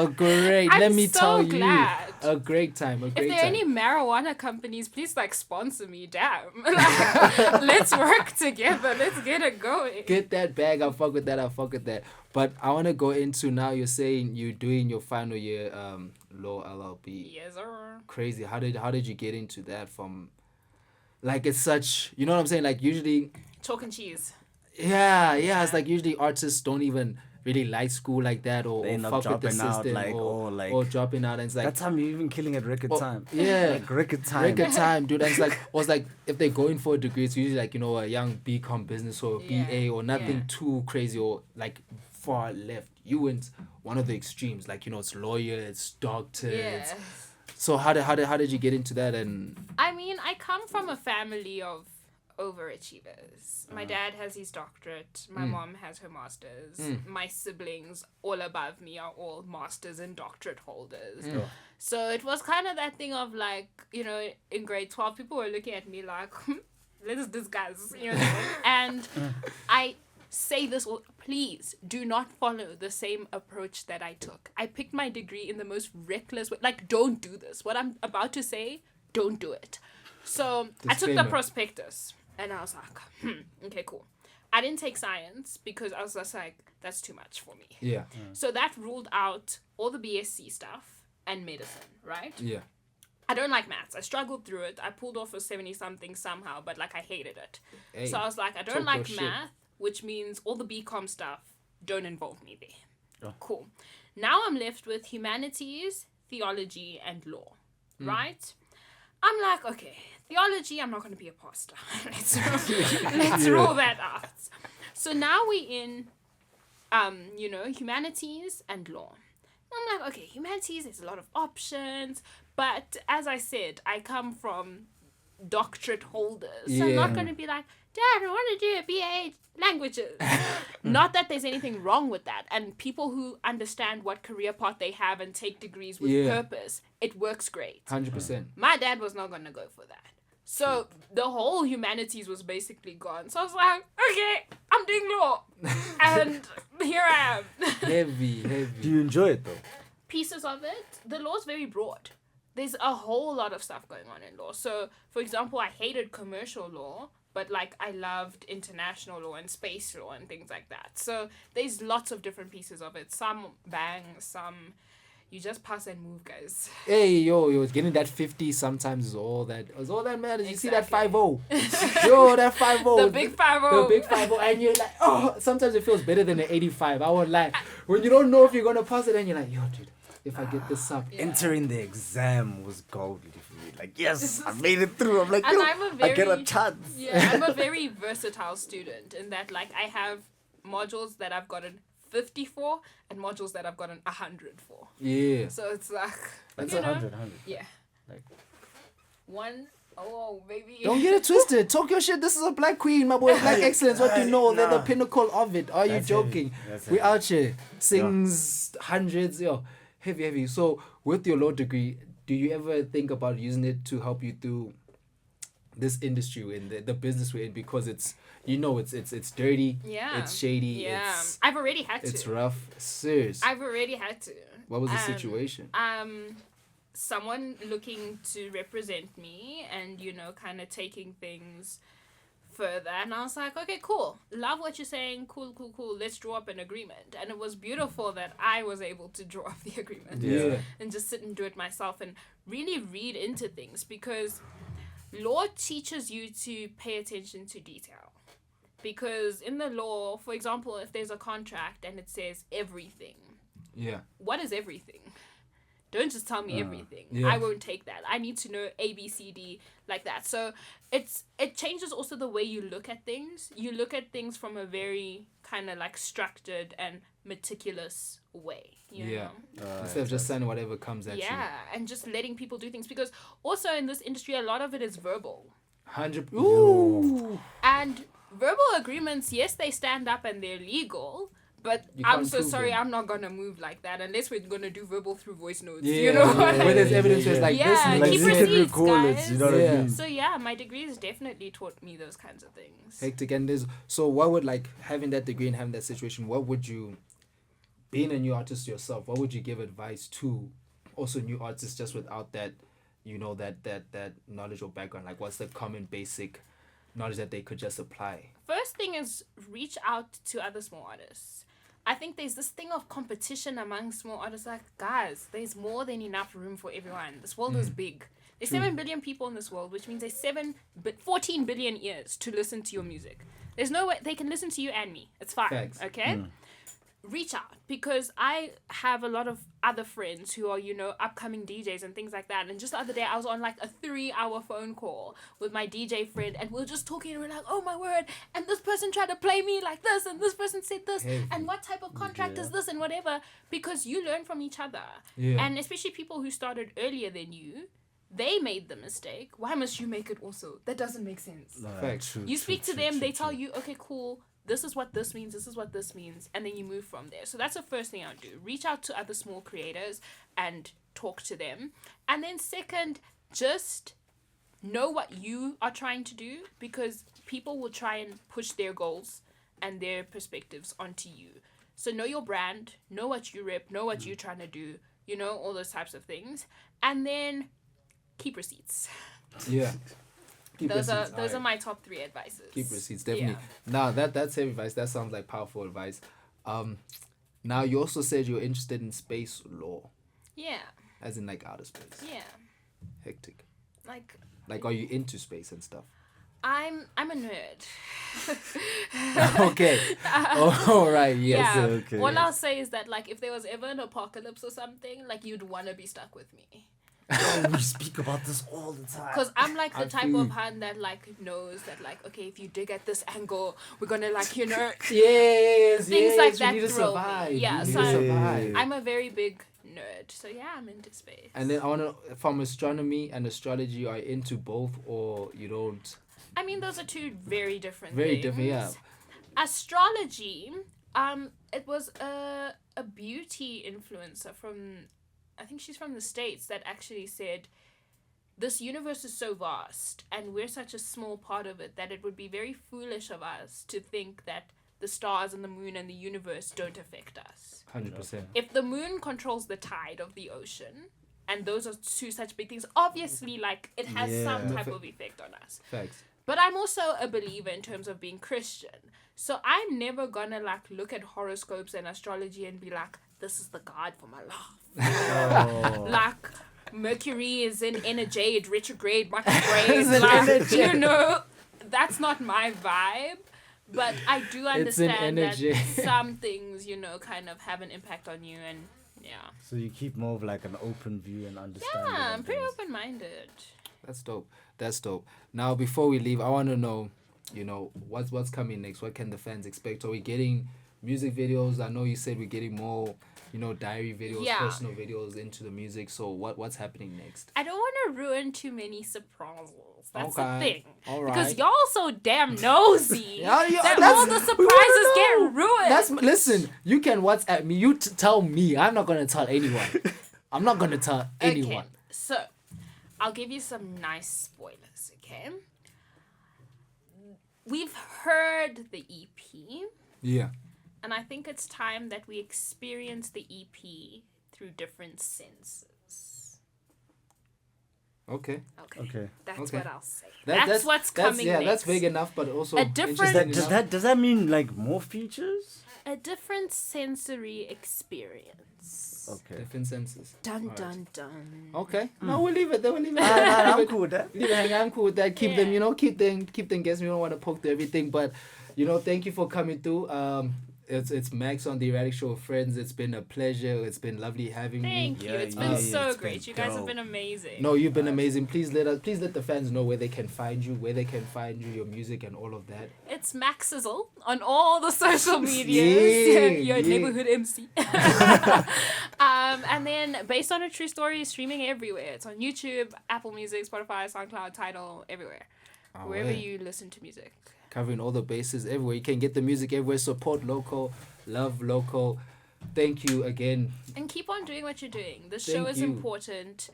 great I'm let me so tell glad. you a great time. If there are any marijuana companies, please like sponsor me. Damn. Like, let's work together. Let's get it going. Get that bag. I fuck with that. But I want to go into, now you're saying you're doing your final year law LLB. Yes, sir. Crazy. How did you get into that from, like, it's such, you know what I'm saying? Like, usually chalk and cheese. Yeah. It's like usually artists don't even really like school like that, or fuck with the system, or dropping out, and it's like that time you're even killing at record time. Yeah, like record time, dude. And it's like if they're going for a degree, it's usually like, a young BCom business or BA or nothing too crazy or like far left. You went one of the extremes, like, it's lawyer, it's doctor. Yeah. So how did you get into that? And I mean, I come from a family of overachievers. My dad has his doctorate. My mom has her master's. My siblings, all above me, are all masters and doctorate holders. So it was kind of that thing of like, in grade 12, people were looking at me like, let's discuss, And I say this, please do not follow the same approach that I took. I picked my degree in the most reckless way. Like, don't do this. What I'm about to say, don't do it. So I took the prospectus. And I was like, okay, cool. I didn't take science because I was just like, that's too much for me. Yeah. So that ruled out all the BSc stuff and medicine, right? Yeah. I don't like maths. I struggled through it. I pulled off a 70-something somehow, but like I hated it. Hey, so I was like, I don't like math, which means all the BCom stuff, don't involve me there. Oh. Cool. Now I'm left with humanities, theology, and law, right? I'm like, okay, theology, I'm not going to be a pastor. let's roll that out. So now we in, humanities and law. I'm like, okay, humanities, there's a lot of options. But as I said, I come from doctorate holders. So I'm not going to be like, Dad, I want to do a BA languages. Not that there's anything wrong with that. And people who understand what career path they have and take degrees with purpose, it works great. 100%. My dad was not going to go for that. So the whole humanities was basically gone. So I was like, okay, I'm doing law. And here I am. Heavy. Do you enjoy it though? Pieces of it. The law is very broad. There's a whole lot of stuff going on in law. So, for example, I hated commercial law, but like I loved international law and space law and things like that. So there's lots of different pieces of it. Some bang, some you just pass and move, guys. Hey, yo, getting that 50 sometimes is all that matters. You see that 5-0. Yo, that 5-0. The big 5-0. The big 5-0. And you're like, oh, sometimes it feels better than the 85. I won't lie. When you don't know if you're going to pass it, and you're like, yo, dude, if I get this up. Entering the exam was golden for me. Like, yes, I made it through. I'm like, and yo, I get a chance. Yeah, I'm a very versatile student in that, like, I have modules that I've gotten 50 for and modules that I've gotten 100 for. Yeah. So it's like, That's you know, 100. Yeah. Like, baby. Don't get it twisted. Talk your shit. This is a black queen, my boy. Black excellence. What you know? They're the pinnacle of it. Are you joking? We out here. Sings hundreds. Yo, heavy. So with your law degree, do you ever think about using it to help you through this industry we're in, the business we're in? Because it's dirty. Yeah. It's shady. Yeah. I've already had to. It's rough. Serious. I've already had to. What was the situation? Someone looking to represent me and, you know, kind of taking things further. And I was like, okay, cool. Love what you're saying. Cool. Let's draw up an agreement. And it was beautiful that I was able to draw up the agreement. Yeah. And just sit and do it myself and really read into things, because law teaches you to pay attention to detail. Because in the law, for example, if there's a contract and it says everything. Yeah. What is everything? Don't just tell me everything. Yeah. I won't take that. I need to know A, B, C, D, like that. So it changes also the way you look at things. You look at things from a very kind of like structured and meticulous way. You know? Instead of just saying whatever comes at you. Yeah, and just letting people do things. Because also in this industry, a lot of it is verbal. 100. Ooh. And verbal agreements, yes, they stand up and they're legal. But I'm so sorry, I'm not going to move like that unless we're going to do verbal through voice notes. Yeah, you know? Where there's evidence where it's like this. Yeah, like keep you can receipts, recall it, guys. you know what I mean? So yeah, my degree has definitely taught me those kinds of things. Hectic. And so what would, like, having that degree and having that situation, what would you, being a new artist yourself, what would you give advice to also new artists just without that, you know, that knowledge or background? Like, what's the common basic knowledge that they could just apply? First thing is reach out to other small artists. I think there's this thing of competition among small artists. Like, guys, there's more than enough room for everyone. This world is big. There's 7 billion people in this world, which means there's 14 billion ears to listen to your music. There's no way they can listen to you and me. It's fine. Facts. Okay? Reach out, because I have a lot of other friends who are, you know, upcoming DJs and things like that. And just the other day, I was on like a 3-hour phone call with my DJ friend, and we were just talking, and we're like, oh my word, and this person tried to play me like this, and this person said this, and what type of contract is this, and whatever, because you learn from each other. Yeah. And especially people who started earlier than you, they made the mistake. Why must you make it also? That doesn't make sense. Facts. You speak to them, they tell you, okay, cool, this is what this means, this is what this means, and then you move from there. So that's the first thing I would do. Reach out to other small creators and talk to them. And then second, just know what you are trying to do, because people will try and push their goals and their perspectives onto you. So know your brand, know what you rep, know what you're trying to do, you know, all those types of things. And then keep receipts. Yeah. Those are my top 3 advices. Keep receipts, definitely. Now that's heavy advice. That sounds like powerful advice. Now you also said you're interested in space law. Yeah. As in like outer space. Yeah. Hectic. Like are you into space and stuff? I'm a nerd. Okay. All right. Yes. Yeah. Okay. All I'll say is that, like, if there was ever an apocalypse or something, like, you'd want to be stuck with me. We speak about this all the time. Because I'm like the type of hand that like knows that, like, okay, if you dig at this angle, we're gonna, like, you know, yes, things like that you need to thrill survive. me. Yeah, you so need to survive. I'm a very big nerd. nerd. So yeah, I'm into space. And then I want to, from astronomy and astrology, are you into both or you don't? I mean, those are two very different Very things. different, yeah. Astrology, it was a beauty influencer from, I think she's from the States, that actually said, this universe is so vast and we're such a small part of it that it would be very foolish of us to think that the stars and the moon and the universe don't affect us. 100%. If the moon controls the tide of the ocean, and those are two such big things, obviously, like, it has some type of effect on us. Facts. But I'm also a believer in terms of being Christian. So I'm never gonna, like, look at horoscopes and astrology and be like, this is the guide for my life. Like, Mercury is in Jade, retrograde, retrograde. Like, you know, that's not my vibe. But I do understand that some things, you know, kind of have an impact on you, and yeah. So you keep more of like an open view and understanding. Yeah, I'm pretty open-minded. That's dope. That's dope. Now, before we leave, I want to know, you know, what's coming next? What can the fans expect? Are we getting music videos? I know you said we're getting more, you know, diary videos, personal videos into the music. So what's happening next? I don't want to ruin too many surprises. That's the thing. All right. Because y'all so damn nosy that that's- all the surprises get ruined. Listen, you can WhatsApp me. You tell me. I'm not going to tell anyone. I'm not going to tell anyone. Okay, so I'll give you some nice spoilers, okay? We've heard the EP. Yeah. And I think it's time that we experience the EP through different senses. Okay. That's what I'll say. That's what's coming next. That's vague enough, but also A different- interesting enough. Does that mean like more features? A different sensory experience. Okay. Different senses. Dun, Alright. dun, dun. Okay. No, we'll leave it there. We'll leave it Nah, there. I'm cool with that. Leave it hang. I'm cool with that. Keep them, Yeah. you know, keep them guessing. We don't want to poke through everything, but you know, thank you for coming through. It's Max on the Erratic Show, friends. It's been a pleasure. It's been lovely having Thank you. you. It's Yeah, been yeah, so it's great. been You guys have dope. been amazing. No, you've been amazing. Please let the fans know where they can find you, your music, and all of that. It's Maxizzle on all the social medias. Your neighborhood MC. And then Based on a True Story is streaming everywhere. It's on YouTube, Apple Music, Spotify, SoundCloud, Tidal, everywhere. Wherever you listen to music. Covering all the bases everywhere. You can get the music everywhere. Support local, love local. Thank you again. And keep on doing what you're doing. This Thank show is you. important.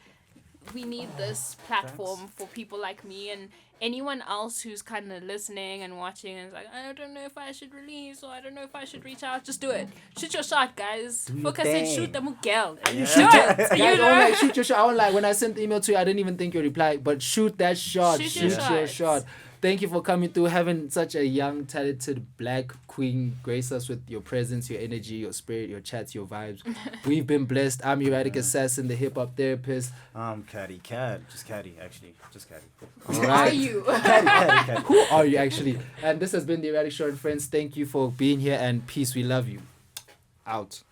We need this platform for people like me and anyone else who's kind of listening and watching and is like, I don't know if I should release or I don't know if I should reach out. Just do it. Shoot your shot, guys. Focus and shoot the Miguel. Do it. Guys, You I know? don't like shoot your shot. I don't like when I sent the email to you. I didn't even think you replied, but shoot that shot. Shoot your your shots. shot. Thank you for coming through, having such a young, talented black queen grace us with your presence, your energy, your spirit, your chats, your vibes. We've been blessed. I'm Erratic Assassin, the hip hop therapist. I'm Caddy Cat. Just Caddy, actually. Just Caddy. All Who are right. you? Caddy. Who are you actually? And this has been the Erratic Show, and friends. Thank you for being here, and peace. We love you. Out.